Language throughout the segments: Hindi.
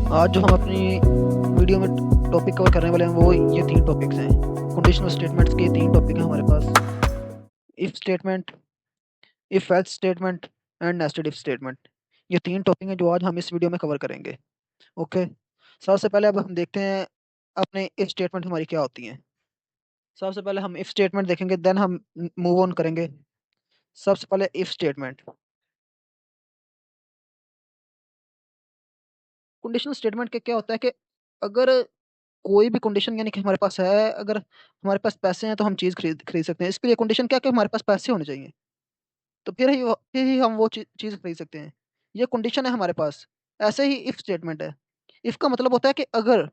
आज जो हम अपनी वीडियो में टॉपिक कवर करने वाले हैं वो ये 3 टॉपिक्स हैं। कंडीशनल स्टेटमेंट्स के 3 टॉपिक हैं हमारे पास। If statement, if else statement and nested if statement. ये 3 टॉपिक हैं जो आज हम इस वीडियो में कवर करेंगे। ओके, सबसे पहले अब हम देखते हैं अपने इफ स्टेटमेंट हमारी क्या होती हैं। सबसे पहले हम इफ स्टेटमेंट देखेंगे, देन हम मूव ऑन करेंगे। सबसे पहले इफ स्टेटमेंट। कंडीशनल स्टेटमेंट के क्या होता है कि अगर कोई भी कंडीशन यानी कि हमारे पास है, अगर हमारे पास पैसे हैं तो हम चीज़ खरीद खरीद सकते हैं। इसके लिए कंडीशन क्या है कि हमारे पास पैसे होने चाहिए, तो फिर ही हम वो चीज़ खरीद सकते हैं। ये कंडीशन है हमारे पास। ऐसे ही इफ स्टेटमेंट है। इफ का मतलब होता है कि अगर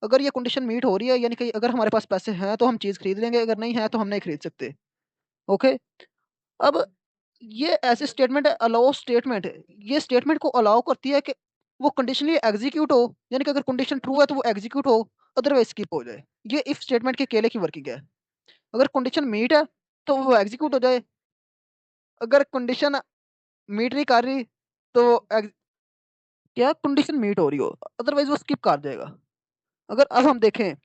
अगर ये कंडीशन मीट हो रही है, यानी कि अगर हमारे पास पैसे हैं तो हम चीज़ खरीद लेंगे, अगर नहीं है तो हम नहीं खरीद सकते। ओके, अब ये ऐसे स्टेटमेंट है, अलाउ स्टेटमेंट है। ये स्टेटमेंट को अलाउ करती है कि वो कंडीशनली एग्जीक्यूट हो, यानी कि अगर कंडीशन ट्रू है तो वो एग्जीक्यूट हो, अदरवाइज स्किप हो जाए। ये इफ स्टेटमेंट के केले की वर्किंग है। अगर कंडीशन मीट है तो वो एग्जीक्यूट हो जाए, अगर कंडीशन मीट नहीं कर रही तो क्या कंडीशन मीट हो रही हो, अदरवाइज वो स्किप कर जाएगा। अगर अब हम देखें,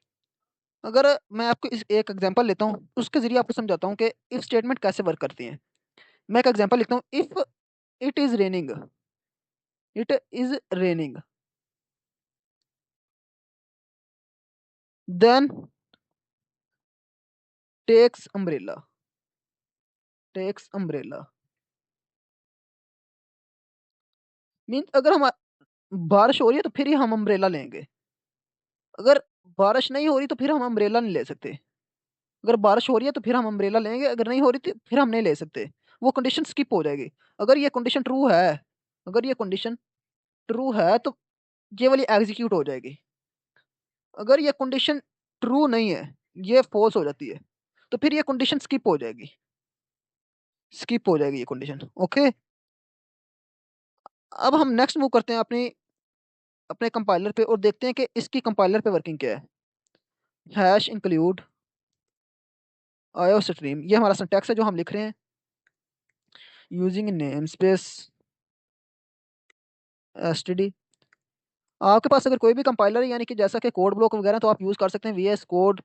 अगर मैं आपको इस एक एग्जांपल लेता हूँ, उसके जरिए आपको समझाता हूँ कि इफ स्टेटमेंट कैसे वर्क करती है। मैं एक एग्जांपल लिखता हूँ, if it is raining, it is raining, then takes umbrella, takes umbrella. Means अगर हम बारिश हो रही है तो फिर ही हम अम्ब्रेला लेंगे, अगर बारिश नहीं हो रही तो फिर हम अम्ब्रेला नहीं ले सकते। अगर बारिश हो रही है तो फिर हम अम्ब्रेला लेंगे, अगर नहीं हो रही तो फिर हम नहीं ले सकते। वो कंडीशन स्किप हो जाएगी। अगर ये कंडीशन ट्रू है, अगर ये कंडीशन ट्रू है तो ये वाली एग्जीक्यूट हो जाएगी। अगर ये कंडीशन ट्रू नहीं है, ये फॉल्स हो जाती है, तो फिर ये कंडीशन स्किप हो जाएगी, स्किप हो जाएगी ये कंडीशन। ओके, अब हम नेक्स्ट मूव करते हैं अपनी अपने कंपाइलर पे और देखते हैं कि इसकी कंपाइलर पे वर्किंग क्या है। हैश इंक्लूड आयो स्ट्रीम, ये हमारा सिंटैक्स है जो हम लिख रहे हैं। Using name space STD. आपके पास अगर कोई भी कंपाइलर है, यानी कि जैसा कि कोड ब्लॉक वगैरह, तो आप यूज़ कर सकते हैं वीएस कोड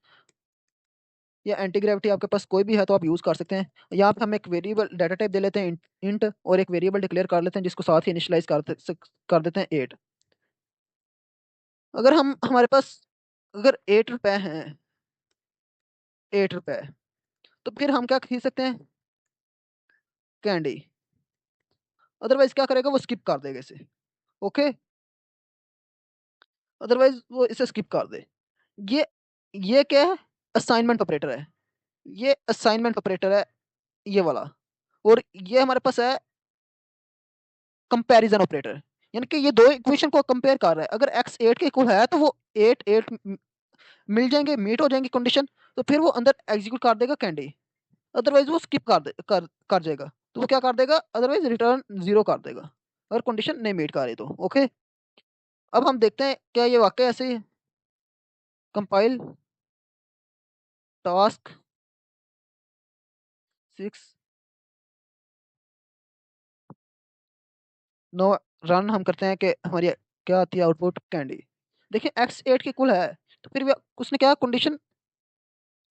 या एंटी ग्रेविटी। आपके पास कोई भी है तो आप यूज़ कर सकते हैं। यहाँ पे हम एक वेरिएबल डाटा टाइप दे लेते हैं इंट, और एक वेरिएबल डिक्लेयर कर लेते हैं जिसको साथ ही इनिशियलाइज कर देते हैं 8। अगर हम हमारे पास अगर 8 रुपए हैं, 8 रुपए, तो फिर हम क्या खरीद सकते हैं, कैंडी। अदरवाइज क्या करेगा, वो स्किप कर देगा इसे। ओके, अदरवाइज वो इसे स्किप कर दे। ये ये क्या है, असाइनमेंट ऑपरेटर है। ये असाइनमेंट ऑपरेटर है, ये वाला। और ये हमारे पास है कंपैरिजन ऑपरेटर, यानी कि ये दो इक्वेशन को कंपेयर कर रहा है। अगर x 8 के इक्वल है तो वो 8 8 मिल जाएंगे, मीट हो जाएंगी कंडीशन, तो फिर वो अंदर एग्जीक्यूट कर देगा कैंडी। अदरवाइज वो स्किप कर जाएगा, तो वो क्या कर देगा, अदरवाइज रिटर्न 0 कर देगा अगर कंडीशन नहीं मीट कर रही तो। ओके, अब हम देखते हैं क्या ये वाकई ऐसे ही है। कंपाइल टास्क 6 नो, रन हम करते हैं कि हमारी क्या आती है आउटपुट, कैंडी। देखिए x 8 के कुल है, तो फिर उसने क्या कंडीशन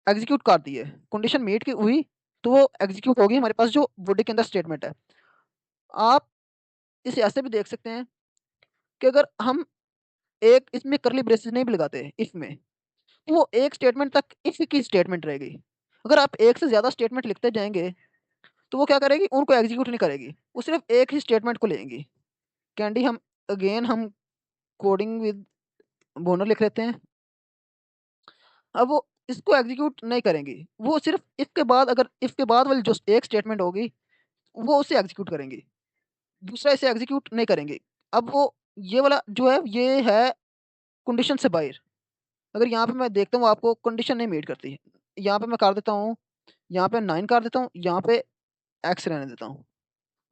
एग्जीक्यूट कर दी है। कंडीशन मीट की हुई तो वो एग्जीक्यूट होगी हमारे पास जो बॉडी के अंदर स्टेटमेंट है। आप इसे ऐसे भी देख सकते हैं कि अगर हम एक इसमें करली ब्रेसेस नहीं भी लगाते इफ में, तो वो एक स्टेटमेंट तक इफ की स्टेटमेंट रहेगी। अगर आप एक से ज्यादा स्टेटमेंट लिखते जाएंगे तो वो क्या करेगी, उनको एग्जीक्यूट नहीं करेगी, वो सिर्फ एक ही स्टेटमेंट को लेंगी। कैंडी हम अगेन हम कोडिंग विद बोनर लिख लेते हैं। अब वो इसको एग्जीक्यूट नहीं करेंगी, वो सिर्फ इफ के बाद, अगर इफ के बाद वाली जो एक स्टेटमेंट होगी वो उसे एग्जीक्यूट करेंगी, दूसरा इसे एग्जीक्यूट नहीं करेंगे। अब वो ये वाला जो है ये है कंडीशन से बाहर। अगर यहाँ पे मैं देखता हूँ आपको कंडीशन नहीं मीट करती, यहाँ पे मैं कर देता हूँ, यहाँ पे 9 कर देता हूँ, यहाँ पे एक्स रहने देता हूँ।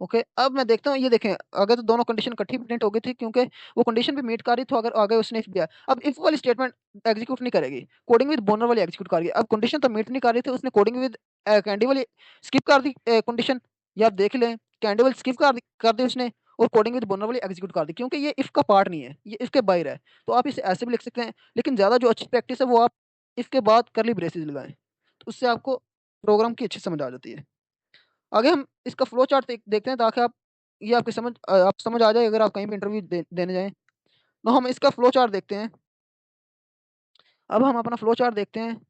ओके, अब मैं देखता हूँ, ये देखें अगर तो दोनों कंडीशन इकट्ठी प्रिंट हो गई थी, क्योंकि वो कंडीशन भी मीट कर रही थी। अगर आगे उसने इफ दिया, अब इफ वाली स्टेटमेंट एग्जीक्यूट नहीं करेगी, कोडिंग विद बोनर वाली एग्जीक्यूट करेगी। अब कंडीशन तो मीट नहीं कर रही थी, उसने कोडिंग विद कैंडी वाली स्किप कर दी कंडीशन। ये आप देख लें, कैंडी वाली स्किप कर दी उसने, और कोडिंग विद वल्नरेबल एग्जीक्यूट कर दी, क्योंकि ये इफ का पार्ट नहीं है, ये इफ के बाहर है। तो आप इसे ऐसे भी लिख सकते हैं, लेकिन ज़्यादा जो अच्छी प्रैक्टिस है वो आप इफ के बाद करली ब्रेसेस लगाएं, तो उससे आपको प्रोग्राम की अच्छी समझ आ जाती है। आगे हम इसका फ्लो चार्ट देखते हैं, ताकि आप ये आपकी आप समझ आ जाए अगर आप कहीं भी इंटरव्यू देने जाएं। तो हम इसका फ्लो चार्ट देखते हैं। अब हम अपना फ्लो चार्ट देखते हैं।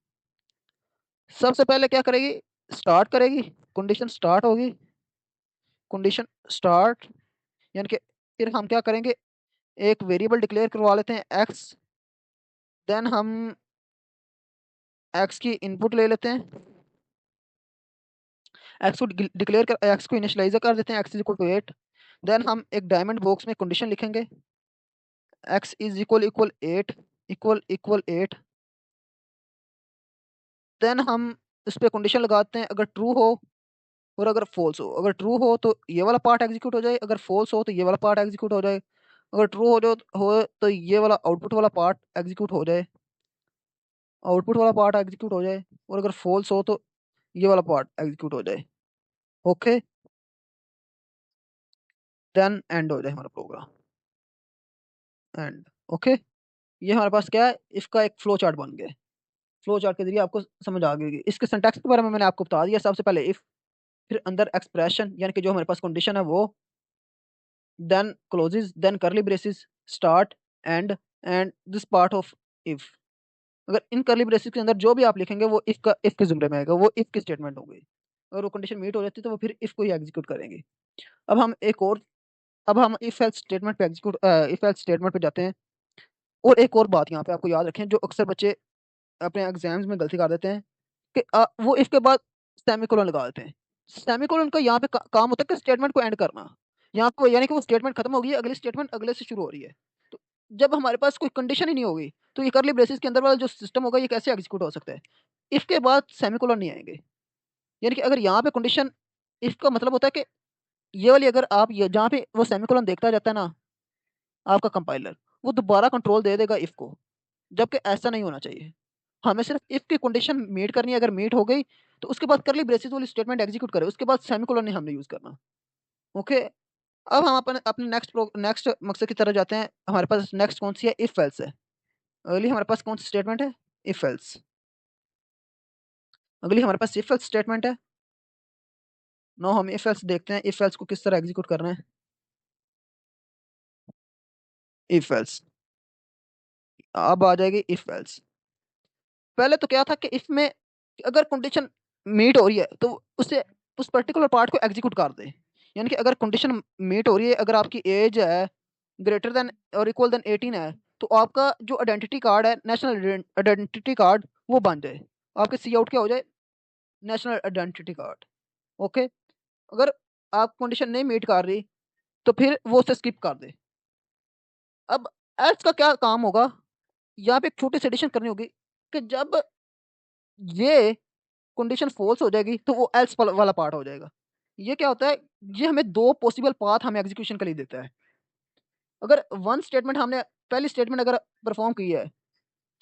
सबसे पहले क्या करेगी, स्टार्ट करेगी, कंडीशन स्टार्ट होगी, कंडीशन स्टार्ट, यानी कि फिर हम क्या करेंगे, एक वेरिएबल डिक्लेयर करवा लेते हैं एक्स, देन हम एक्स की इनपुट ले लेते हैं, एक्स को डिक्लेयर कर एक्स को इनिशियलाइज कर देते हैं, X is equal to 8। Then हम एक डायमंड बॉक्स में कंडीशन लिखेंगे, X is equal equal 8 equal equal 8। Then हम इस पे कंडीशन लगाते हैं, अगर ट्रू हो और अगर फॉल्स हो। अगर ट्रू हो तो ये वाला पार्ट एग्जीक्यूट हो जाए, अगर फॉल्स हो तो ये वाला पार्ट एग्जीक्यूट हो जाए। अगर ट्रू हो तो ये वाला आउटपुट वाला पार्ट एग्जीक्यूट हो जाए, आउटपुट वाला पार्ट एग्जीक्यूट हो जाए। और अगर फॉल्स हो तो ये वाला पार्ट एग्जीक्यूट हो जाए। ओके, देन एंड हो जाए हमारा प्रोग्राम, एंड। ओके, ये हमारे पास क्या है, इसका एक फ्लो चार्ट बन गया। फ्लो चार्ट के जरिए आपको समझ आ गई। इसके सिंटैक्स के बारे में मैंने आपको बता दिया। सबसे पहले इफ, फिर अंदर एक्सप्रेशन यानी कि जो हमारे पास कंडीशन है वो, then closes, then curly braces, start, and this part of if. अगर इन करली ब्रेसेस के अंदर जो भी आप लिखेंगे वो इफ के जुमले में आएगा, वो इफ की स्टेटमेंट होगी। अगर वो कंडीशन मीट हो जाती है तो वो फिर इफ को ही एग्जीक्यूट करेंगे। अब हम एक और अब हम इफ एल्स स्टेटमेंट पे इफ एल्स स्टेटमेंट पे जाते हैं। और एक और बात यहाँ पे आपको याद रखें, जो अक्सर बच्चे अपने एग्जाम्स में गलती कर देते हैं कि वो इसके बाद सेमीकोलन लगा देते हैं। सेमीकोलन का यहाँ पे काम होता है कि स्टेटमेंट को एंड करना। यहाँ पे यानी कि वो स्टेटमेंट खत्म हो गई है, अगली स्टेटमेंट अगले से शुरू हो रही है। तो जब हमारे पास कोई कंडीशन ही नहीं होगी तो ये करली ब्रेसेस के अंदर वाला जो सिस्टम होगा ये कैसे एग्जीक्यूट हो सकता है। इफ के बाद सेमीकोलन नहीं आएंगे। यानी कि अगर यहाँ पे कंडीशन, इफ का मतलब होता है कि ये वाली, अगर आप ये जहाँ पे वो सेमीकोलन देखता जाता है ना आपका कंपाइलर, वो दोबारा कंट्रोल दे देगा इफ को, जबकि ऐसा नहीं होना चाहिए। हमें सिर्फ इफ की कंडीशन मीट करनी है, अगर मीट हो गई तो उसके बाद करली ब्रेसेस वाली स्टेटमेंट एग्जीक्यूट करे, उसके बाद सेमीकोलन नहीं हमने यूज करना। ओके, अब हम अपने अपने नेक्स्ट मकसद की तरफ जाते हैं। हमारे पास नेक्स्ट कौन सी है, इफ एल्स है। अगली हमारे पास कौन सी स्टेटमेंट है, इफ एल्स। अगली हमारे पास इफ एल्स स्टेटमेंट है। नो, हम इफ एल्स देखते हैं, इफ एल्स को किस तरह एग्जीक्यूट करना है। इफ एल्स, अब आ जाएगी इफ एल्स। पहले तो क्या था कि इफ में अगर कंडीशन मीट हो रही है तो उसे उस पर्टिकुलर पार्ट को एग्जीक्यूट कर दे। यानी कि अगर कंडीशन मीट हो रही है, अगर आपकी एज है ग्रेटर देन और इक्वल देन 18 है, तो आपका जो आइडेंटिटी कार्ड है, नेशनल आइडेंटिटी कार्ड, वो बन जाए। आपके सी आउट क्या हो जाए, नेशनल आइडेंटिटी कार्ड। ओके, अगर आप कंडीशन नहीं मीट कर रही तो फिर वो उसे स्किप कर दे। अब एल्स का क्या काम होगा, यहाँ पे एक छोटी सी एडिशन करनी होगी कि जब ये कंडीशन फॉल्स हो जाएगी तो वो एल्स वाला पार्ट हो जाएगा। ये क्या होता है, ये हमें दो पॉसिबल पाथ हमें एग्जीक्यूशन के लिए देता है। अगर वन स्टेटमेंट हमने पहली स्टेटमेंट अगर परफॉर्म की है,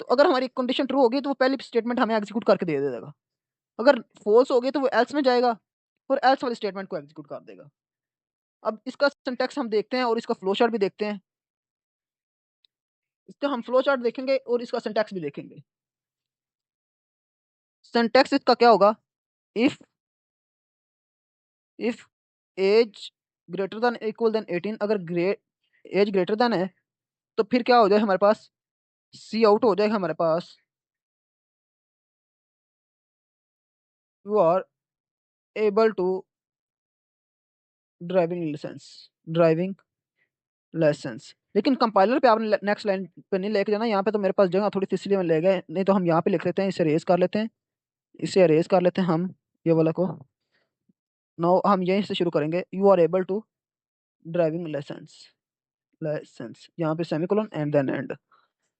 तो अगर हमारी कंडीशन ट्रू होगी तो वो पहली स्टेटमेंट हमें एग्जीक्यूट करके दे देगा। अगर फॉल्स होगी तो वो एल्स में जाएगा और एल्स वाली स्टेटमेंट को एग्जीक्यूट कर देगा। अब इसका सिंटैक्स हम देखते हैं और इसका फ्लो चार्ट भी देखते हैं। इसका हम फ्लो चार्ट देखेंगे और इसका सिंटैक्स भी देखेंगे। सिंटैक्स इसका क्या होगा, if if age greater than equal than 18, अगर एज ग्रेटर देन है तो फिर क्या हो जाए हमारे पास, सी आउट हो जाएगा हमारे पास, you are able to driving licence, driving licence. लेकिन कंपाइलर पे आपने नेक्स्ट लाइन पे नहीं लेके जाना, यहाँ पे तो मेरे पास जगह थोड़ी सी इसलिए मैं ले गए, नहीं तो हम यहाँ पे लिख लेते हैं, इसे रेज कर लेते हैं, इसे अरेज कर लेते हैं हम, ये वाला को। नो, हम यहीं से शुरू करेंगे, you are able to driving license, license, यहाँ पे सेमीकोलन एंड देन एंड।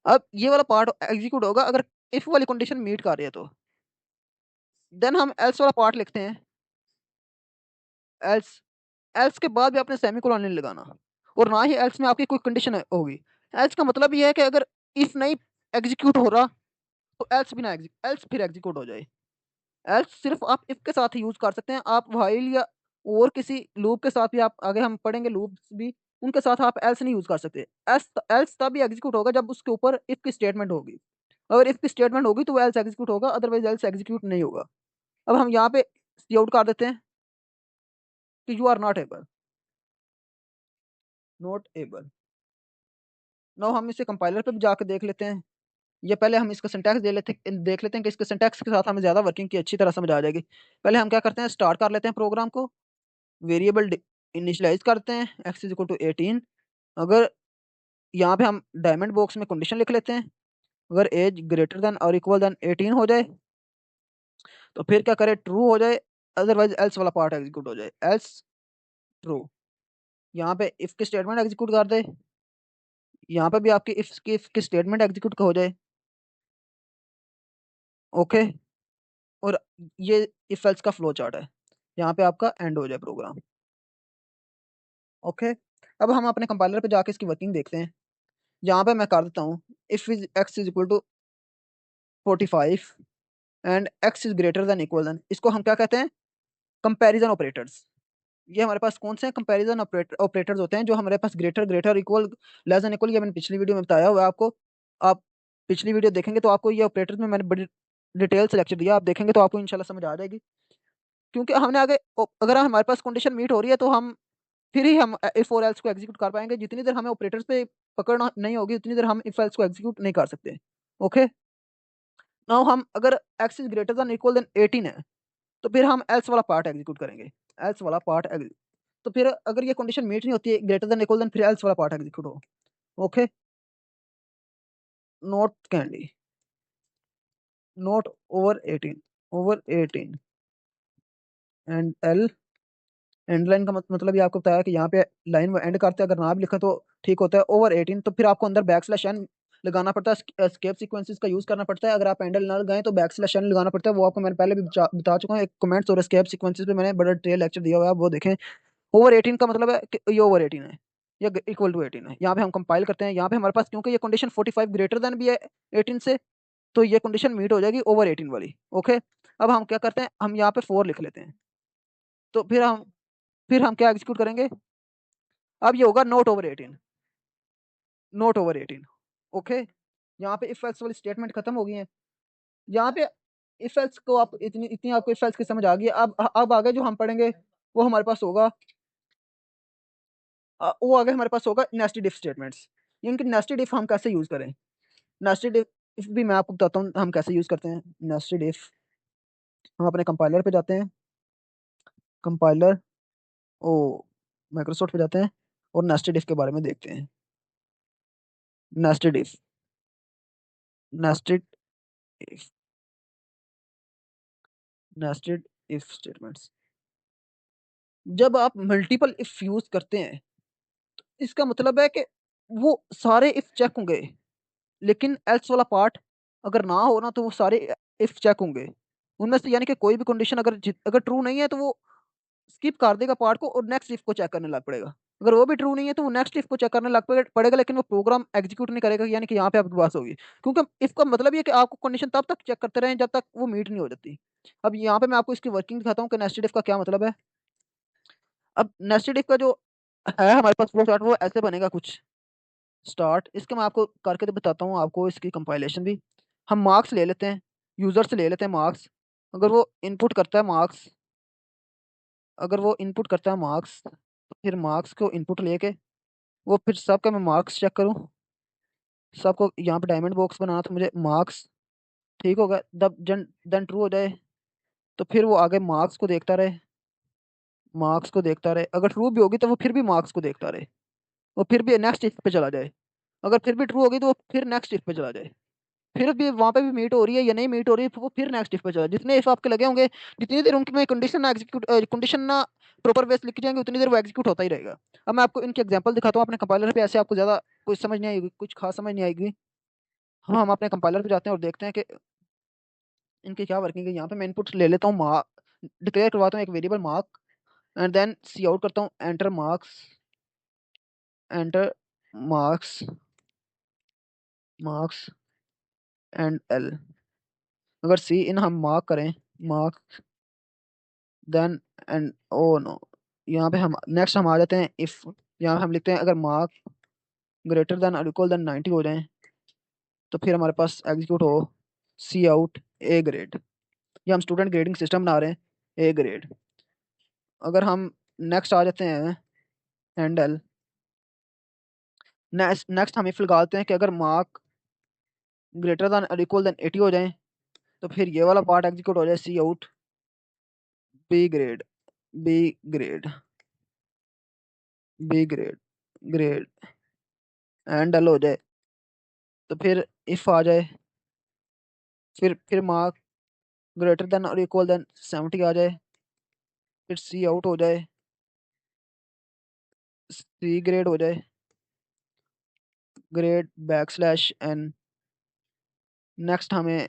अब ये वाला पार्ट एग्जीक्यूट होगा अगर इफ वाली कंडीशन मीट कर रही है तो। देन हम एल्स वाला पार्ट लिखते हैं, एल्स, एल्स के बाद भी आपने सेमीकोलन नहीं लगाना, और ना ही एल्स में आपकी कोई कंडीशन होगी। एल्स का मतलब ये है कि अगर इफ नहीं एग्जीक्यूट हो रहा तो एल्स भी ना एल्स फिर एग्जीक्यूट हो जाए। एल्स सिर्फ आप इफ के साथ ही यूज कर सकते हैं, आप व्हाइल या और किसी लूप के साथ भी आप आगे हम पढ़ेंगे लूप भी, उनके साथ आप एल्स नहीं यूज कर सकते। एल्स एल्स तभी एग्जीक्यूट होगा जब उसके ऊपर इफ की स्टेटमेंट होगी। अगर इफ की स्टेटमेंट होगी तो वो एल्स एग्जीक्यूट होगा, अदरवाइज एल्स एग्जीक्यूट नहीं होगा। अब हम यहाँ पे आउट कर देते हैं कि you are not able. Now हम इसे कंपाइलर पे भी जाकर देख लेते हैं। ये पहले हम इसका सिंटैक्स देख लेते हैं कि इसके सिंटैक्स के साथ हमें ज्यादा वर्किंग की अच्छी तरह समझ आ जाएगी। पहले हम क्या करते हैं, स्टार्ट कर लेते हैं प्रोग्राम को, वेरिएबल इनिशियलाइज करते हैं x इज इक्वल टू 18। अगर यहाँ पे हम डायमंड बॉक्स में कंडीशन लिख लेते हैं, अगर एज ग्रेटर देन और इक्वल देन 18 हो जाए तो फिर क्या करें, ट्रू हो जाए, अदरवाइज एल्स वाला पार्ट एग्जीक्यूट हो जाए, एल्स ट्रू। यहाँ पे इफ की स्टेटमेंट एग्जीक्यूट कर दे, यहाँ पे भी आपकी इफ की स्टेटमेंट एग्जीक्यूट हो जाए। ओके। और ये इफ एल्स का फ्लो चार्ट है, यहाँ पे आपका एंड हो जाए प्रोग्राम। ओके। अब हम अपने कंपाइलर पे जाके इसकी वर्किंग देखते हैं। यहाँ पे मैं कर देता हूँ if is X is equal to 45 and X is greater than equal than, इसको हम क्या कहते हैं, कंपैरिजन ऑपरेटर्स। ये हमारे पास कौन से कंपैरिजन ऑपरेटर्स होते हैं, जो हमारे पास greater greater equal less than equal, ये मैंने पिछली वीडियो में बताया हुआ है आपको। आप पिछली वीडियो देखेंगे तो आपको ये ऑपरेटर्स में मैंने बड़ी डिटेल से लेक्चर दिया, आप देखेंगे तो आपको इंशाल्लाह समझ आ जाएगी। क्योंकि हमने आगे अगर हमारे पास कंडीशन मीट हो रही है तो हम फिर ही हम इफ और एल्स को एग्जीक्यूट कर पाएंगे। जितनी देर हमें ऑपरेटर्स पे पकड़ नहीं होगी उतनी देर हम इफ एल्स को एग्जीक्यूट नहीं कर सकते। ओके। नाउ हम अगर X is greater than equal than 18 है तो फिर हम एल्स वाला पार्ट एग्जीक्यूट करेंगे, एल्स वाला पार्ट। तो फिर अगर ये कंडीशन मीट नहीं होती है ग्रेटर देन इक्वल देन, फिर एल्स वाला पार्ट एग्जीक्यूट हो। Okay. Not candy, not over 18 endl. End line का मतलब ये आपको बताया कि यहाँ पे लाइन एंड करते हैं, अगर ना भी लिखा तो ठीक होता है। ओवर 18 तो फिर आपको अंदर बैक स्लैश एन लगाना पड़ता है, एस्केप सीक्वेंसेस का यूज करना पड़ता है। अगर आप एंडल ना लगाएं तो बैक स्लैश एन लगाना पड़ता है, वो आपको मैंने पहले भी बता चुका हूँ। एक कमेंट्स और एस्केप सीक्वेंसेस पे मैंने बड़ा डिटेल लेक्चर दिया हुआ है, आप वो देखें। ओवर 18 का मतलब है कि ये ओवर 18 है, या इक्वल टू 18 है। यहाँ पे हम कंपाइल करते हैं, यहाँ पे हमारे पास क्योंकि ये कंडीशन 45 ग्रेटर देन भी है 18 से, तो ये कंडीशन मीट हो जाएगी ओवर 18 वाली। ओके। अब हम क्या करते हैं, हम यहाँ पे 4 लिख लेते हैं। तो फिर हम क्या एग्जीक्यूट करेंगे, अब ये होगा note over 18, note over 18। Okay. यहाँ पे इफ एल्स वाली स्टेटमेंट खत्म हो गई है। यहाँ पे इफ एल्स को आप इतनी इतनी आपको इफ एल्स की समझ आ गई है। अब आगे जो हम पढ़ेंगे वो हमारे पास होगा, वो आगे हमारे पास होगा नेस्टेड इफ स्टेटमेंट्स। इनके नेस्टेड इफ हम कैसे यूज करें, नेस्टेड इफ भी मैं आपको बताता हूँ हम कैसे यूज करते हैं नेस्टेड इफ। हम अपने कंपाइलर पे जाते हैं, कंपाइलर ओ माइक्रोसॉफ्ट पे जाते हैं और नेस्टेड इफ के बारे में देखते हैं। Nested if, nested if, nested if statements. जब आप मल्टीपल इफ यूज करते हैं इसका मतलब है कि वो सारे इफ चेक होंगे, लेकिन एल्स वाला पार्ट अगर ना हो ना तो वो सारे इफ चेक होंगे। उनमें से यानी कि कोई भी कंडीशन अगर ट्रू नहीं है तो वो स्किप कर देगा पार्ट को और नेक्स्ट इफ को चेक करने लग पड़ेगा। अगर वो भी ट्रू नहीं है तो वो नेक्स्ट इफ को चेक करने लग पड़ेगा, लेकिन वो प्रोग्राम एग्जीक्यूट नहीं करेगा, यानी कि यहाँ पे आपकी बात होगी। क्योंकि इफ का मतलब ये है कि आपको कंडीशन तब तक चेक करते रहें जब तक वो मीट नहीं हो जाती। अब यहाँ पे मैं आपको इसकी वर्किंग दिखाता हूँ कि नेस्टेड इफ का क्या मतलब है। अब नेस्टेड इफ का जो है हमारे पास फ्लो चार्ट वो ऐसे बनेगा कुछ। स्टार्ट, इसका मैं आपको करके तो बताता हूँ आपको इसकी कंपाइलेशन भी। हम मार्क्स ले लेते हैं, यूजर से ले लेते हैं मार्क्स। अगर वो इनपुट करता है मार्क्स, अगर वो इनपुट करता है मार्क्स तो फिर मार्क्स को इनपुट लेके वो फिर सबका मैं मार्क्स चेक करूँ। सबको यहाँ पे डायमंड बॉक्स बनाना था मुझे, मार्क्स ठीक होगा जब जन देन ट्रू हो जाए तो फिर वो आगे मार्क्स को देखता रहे, मार्क्स को देखता रहे। अगर ट्रू भी होगी तो वो फिर भी मार्क्स को देखता रहे, वो फिर भी नेक्स्ट स्टेप पे चला जाए। अगर फिर भी ट्रू होगी तो वो फिर नेक्स्ट स्टेप पे चला जाए। फिर भी वहां पे भी मीट हो रही है या नहीं मीट हो रही है वो फिर नेक्स्ट इफ पे चला। जितने इफ आपके लगे होंगे, जितनी देर उनकी में कंडीशन ना एग्जीक्यूट कंडीशन ना प्रॉपर वेस लिखी जाएंगे उतनी देर वो एग्जीक्यूट होता ही रहेगा। अब मैं आपको इनके एग्जांपल दिखाता हूँ अपने कंपाइलर पे, ऐसे आपको ज्यादा कुछ समझ नहीं आएगी, कुछ खास समझ नहीं आएगी। हम अपने कंपाइलर पे जाते हैं और देखते हैं कि इनकी क्या वर्किंग है। यहाँ पे मैं इनपुट ले लेता हूँ, मार्क डिक्लेयर करवाता हूँ एक variable mark, and then cout करता हूँ enter marks, enter marks, marks endl. अगर सी इन हम मार्क करें, mark then and O no, यहाँ पे हम नेक्स्ट हम आ जाते हैं इफ। यहाँ हम लिखते हैं अगर मार्क ग्रेटर देन और इक्वल देन 90 हो जाए तो फिर हमारे पास एग्जीक्यूट हो सी आउट ए ग्रेड। ये हम स्टूडेंट ग्रेडिंग सिस्टम बना रहे हैं ए ग्रेड। अगर हम नेक्स्ट आ जाते हैं हैंडल, नेक्स्ट नेक्स्ट हम इफ लगाते हैं कि अगर मार्क ग्रेटर देन और इक्वल देन 80 हो जाए तो फिर ये वाला पार्ट एग्जीक्यूट हो जाए C out B grade, B grade, B grade, grade and dull हो जाए तो फिर इफ आ जाए, फिर मार्क ग्रेटर देन और इक्वल देन 70 आ जाए, फिर सी आउट हो जाए, सी ग्रेड हो जाए, grade back slash N. Next हमें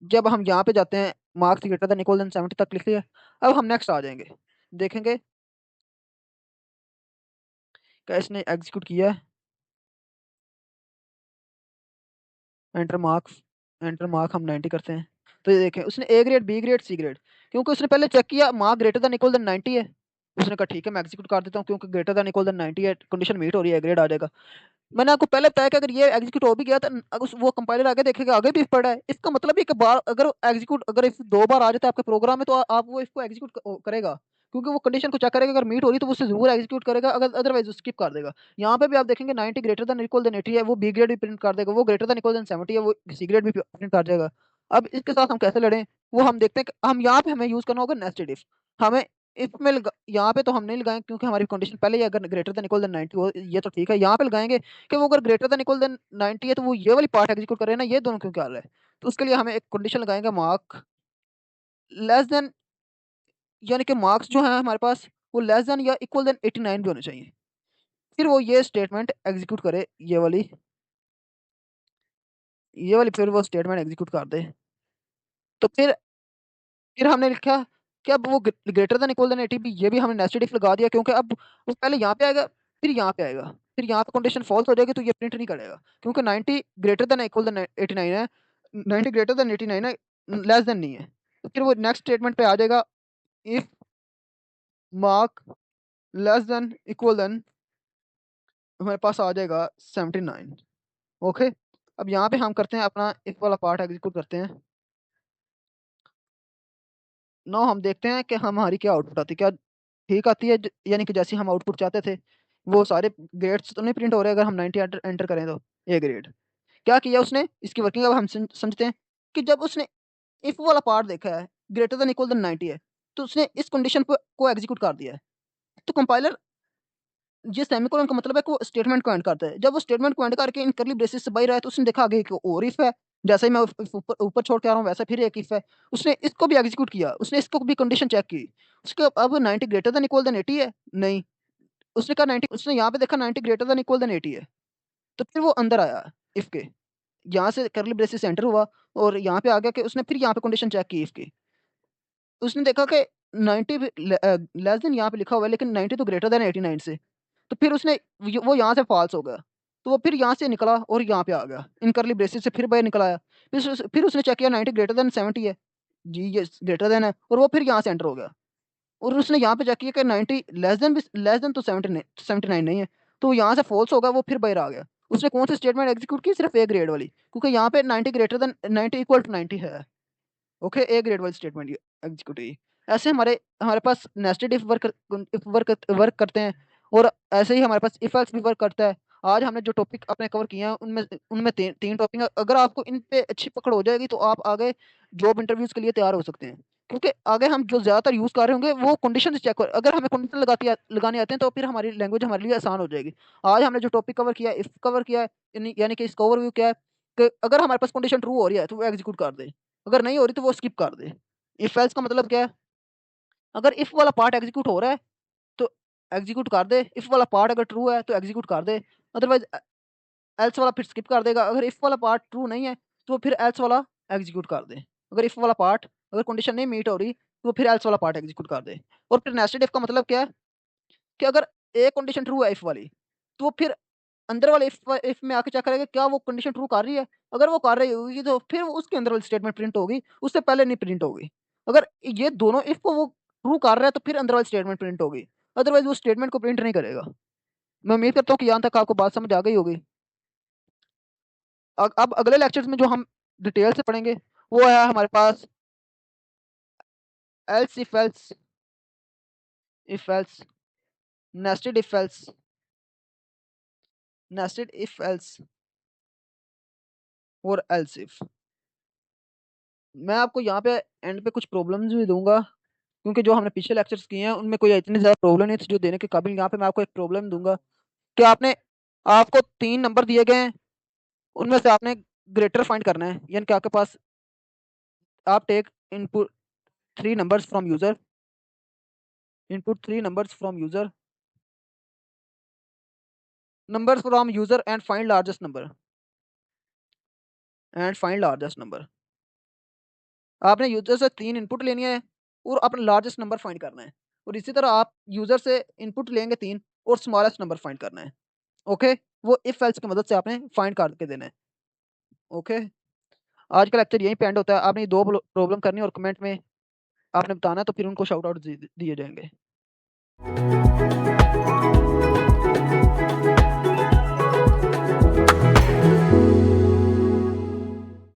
जब हम यहाँ पे जाते हैं marks greater than equal than 70 तक लिख लिया। अब हम नेक्स्ट आ जाएंगे, देखेंगे क्या इसने एग्जीक्यूट किया है। एंटर मार्क्स, एंटर मार्क हम 90 करते हैं तो ये देखें उसने A grade B grade C grade, क्योंकि उसने पहले चेक किया mark greater than equal than 90 है। उसने कहा ठीक है मैं एग्जीक्यूट कर देता हूँ क्योंकि ग्रेटर देन इक्वल देन 90 है, कंडीशन मीट हो रही है, ग्रेड आ जाएगा। मैंने आपको पहले बताया कि अगर ये एग्जीक्यूट हो भी गया तो वो कंपाइलर आगे देखेगा आगे भी if पड़ा है, इसका मतलब है कि बार अगर एग्जीक्यूट अगर if 2 बार आ जाता है आपके प्रोग्राम में तो आप वो इसको एग्जीक्यूट करेगा, क्योंकि वो कंडीशन को चेक करेगा, अगर मीट हो रही तो वो उसे जरूर एग्जीक्यूट करेगा, अगर अदरवाइज स्किप कर देगा। यहाँ पे भी आप देखेंगे 90 ग्रेटर देन इक्वल देन 80 है, वो बी ग्रेड भी प्रिंट कर देगा, वो ग्रेटर देन इक्वल देन 70 है, वो सी ग्रेड भी प्रिंट कर देगा। अब इसके साथ हम कैसे लड़ें वो हम देखते हैं कि हम यहाँ पे हमें यूज करना होगा नेस्टेड इफ। हमें इफ में यहाँ पे तो हम नहीं लगाएंगे क्योंकि हमारी कंडीशन पहले ही अगर ग्रेटर देन इक्वल देन 90 हो ये तो ठीक है, यहाँ पे लगाएंगे कि वो अगर ग्रेटर देन इक्वल देन 90 है तो वो ये वाली पार्ट एग्जीक्यूट करे ना, ये दोनों क्यों कर रहा है। तो उसके लिए हमें एक कंडीशन लगाएंगे मार्क लेस देन, यानी कि मार्क्स जो है हमारे पास वो लेस देन या इक्वल देन 89 भी होने चाहिए। फिर वो ये स्टेटमेंट एग्जीक्यूट करे, ये वाली फिर वो स्टेटमेंट एग्जीक्यूट कर दे। तो फिर हमने लिखा कि अब वो ग्रेटर देन इक्वल देन 80 भी, ये भी हमने नेस्टेड इफ लगा दिया क्योंकि अब वो पहले यहाँ पे आएगा फिर यहाँ पे आएगा, फिर यहाँ पे कंडीशन फॉल्स हो जाएगी तो ये प्रिंट नहीं करेगा क्योंकि 90 ग्रेटर देन इक्वल देन 89 है, 90 ग्रेटर देन 89 है, लेस देन नहीं है। तो फिर वो नेक्स्ट स्टेटमेंट पे आ जाएगा if mark less than equal than, हमारे पास आ जाएगा 79। ओके, अब यहाँ पे हम करते हैं अपना इफ वाला पार्ट एग्जीक्यूट करते हैं। नो हम देखते हैं कि हमारी क्या आउटपुट आती है, क्या ठीक आती है, यानी कि जैसे हम आउटपुट चाहते थे वो सारे ग्रेड्स तो नहीं प्रिंट हो रहे अगर हम 90 एंटर करें तो ए ग्रेड। क्या किया उसने, इसकी वर्किंग अब हम समझते हैं कि जब उसने इफ वाला पार्ट देखा है ग्रेटर देन इक्वल देन 90 है तो उसने इस कंडीशन को एग्जीक्यूट कर दिया है। तो कंपाइलर ये सेमीकोलन का मतलब है कि वो स्टेटमेंट को एंड करता है, जब वो स्टेटमेंट को एंड करके इन करली ब्रेसेस से बाहर आया तो उसने देखा आगे एक और इफ है, जैसे ही मैं ऊपर ऊपर छोड़ के आ रहा हूँ वैसे फिर एक इफ है, उसने इसको भी एग्जीक्यूट किया, उसने इसको भी कंडीशन चेक की। उसके अब 90 ग्रेटर देन इक्वल देन 80 है, नहीं, उसने कहा 90, उसने यहाँ पे देखा 90 ग्रेटर देन इक्वल देन 80 है, तो फिर वो अंदर आया इफ के, यहाँ से करली ब्रेसेस एंटर हुआ और यहाँ पे आ गया कि उसने फिर यहाँ पे कंडीशन चेक की इफ की। उसने देखा कि 90 लेस देन यहाँ पे लिखा हुआ है लेकिन 90 तो ग्रेटर देन 89 से, तो फिर उसने वो यहाँ से फॉल्स हो गया, तो वो फिर यहाँ से निकला और यहाँ पे आ गया इन करली ब्रेसेस से, फिर बाहर निकल आया। फिर उसने चेक किया 90 ग्रेटर देन 70 है, जी ये ग्रेटर देन है, और वो फिर यहाँ से एंटर हो गया। और उसने यहाँ पे चेक किया कि 90 लेस देन भी, लेस देन तो 79 नहीं है, तो यहाँ से फॉल्स होगा, वो फिर बाहर आ गया। उसने कौन सी स्टेटमेंट एग्जीक्यूट की, सिर्फ ए ग्रेड वाली, क्योंकि यहाँ पे 90 ग्रेटर देन 90 इक्वल टू 90 है। ओके, ए ग्रेड वाली स्टेटमेंट एग्जीक्यूट हुई। ऐसे हमारे हमारे पास नेस्टेड इफ वर्क करते हैं, और ऐसे ही हमारे पास इफ एल्स भी वर्क करता है। आज हमने जो टॉपिक अपने कवर किए हैं उनमें उनमें तीन टॉपिक है, अगर आपको इन पे अच्छी पकड़ हो जाएगी तो आप आगे जॉब इंटरव्यूज के लिए तैयार हो सकते हैं, क्योंकि आगे हम जो ज्यादातर यूज कर रहे होंगे वो कंडीशन चेक कर, अगर हमें कंडीशन लगाने आते हैं तो फिर हमारी लैंग्वेज हमारे लिए आसान हो जाएगी। आज हमने जो टॉपिक कवर किया है इफ कवर किया है, यानी कि इसका ओवरव्यू क्या है कि अगर हमारे पास कंडीशन ट्रू हो रही है तो वो एग्जीक्यूट कर दे, अगर नहीं हो रही तो वो स्किप कर दे। इफ एल्स का मतलब क्या है, अगर इफ वाला पार्ट एग्जीक्यूट हो रहा है तो एग्जीक्यूट कर दे, इफ वाला पार्ट अगर ट्रू है तो एग्जीक्यूट कर दे, अदरवाइज एल्स वाला फिर स्किप कर देगा। अगर इफ वाला पार्ट ट्रू नहीं है तो फिर एल्स वाला एग्जीक्यूट कर दे, अगर इफ वाला पार्ट अगर कंडीशन नहीं मीट हो रही तो फिर एल्स वाला पार्ट एग्जीक्यूट कर दे। और फिर नेस्टेड इफ का मतलब क्या है कि अगर एक कंडीशन ट्रू है इफ वाली तो वो फिर अंदर वाले इफ में आके चेक करेगा क्या वो कंडीशन ट्रू कर रही है, अगर वो कर रही होगी तो फिर वो उसके अंदर वाली स्टेटमेंट प्रिंट होगी, उससे पहले नहीं प्रिंट होगी। अगर ये दोनों इफ को वो ट्रू कर रहा है तो फिर अंदर वाली स्टेटमेंट प्रिंट होगी, अदरवाइज वो स्टेटमेंट को प्रिंट नहीं करेगा। मैं उम्मीद करता हूँ कि यहाँ तक आपको बात समझ आ गई होगी। अब अगले लेक्चर्स में जो हम डिटेल से पढ़ेंगे वो है हमारे पास else, if else, nested if else, nested if else और एल्स इफ। मैं आपको यहाँ पे एंड पे कुछ प्रॉब्लम्स भी दूंगा, क्योंकि जो हमने पिछले लेक्चर्स किए हैं उनमें कोई इतनी ज़्यादा प्रॉब्लम नहीं थी जो देने के काबिल। यहाँ पे मैं आपको एक प्रॉब्लम दूंगा कि आपको 3 नंबर दिए गए हैं, उनमें से आपने ग्रेटर फाइंड करना है। यानी कि आपके पास आप take input 3 numbers from user, input 3 numbers from user and find largest number. आपने यूजर से 3 इनपुट लेनी है और अपना लार्जेस्ट नंबर फाइंड करना है। और इसी तरह आप यूजर से इनपुट लेंगे 3 और स्मॉलेस्ट नंबर फाइंड करना है। ओके, वो इफ एल्स की मदद से आपने फाइंड करके देना है। ओके, आज का लेक्चर यहीं पे एंड होता है। आपने 2 प्रॉब्लम करनी है और कमेंट में आपने बताना है, तो फिर उनको शाउट आउट दिए जाएंगे।